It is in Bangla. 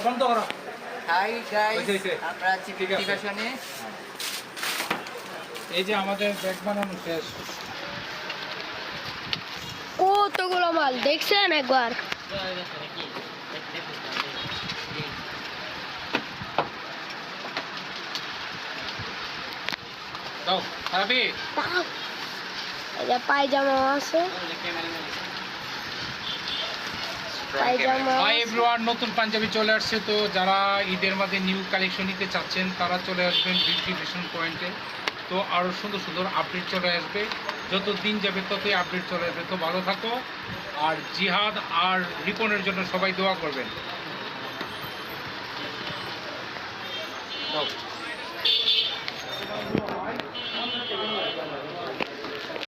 বন্ধ করো। হাই গাইস, আমরা চিকিৎসানে এই যে আমাদের ব্যাগ বানানো শেষ। কতগুলো মাল দেখছেন একবার? দাও খারাপি এই যে পায়জামা আছে, পায়জামা হাই এভরিওয়ান, নতুন পাঞ্জাবি চলে আসছে। তো যারা ঈদের মধ্যে নিউ কালেকশন নিতে চাচ্ছেন তারা চলে আসবেন বিউটি ফ্যাশন পয়েন্টে। তো আরও সুন্দর সুন্দর আপডেট চলে আসবে, যত দিন যাবে ততই আপডেট চলে আসবে। তো ভালো থাকো, আর জিহাদ আর রিপনের জন্য সবাই দোয়া করবেন। দাও।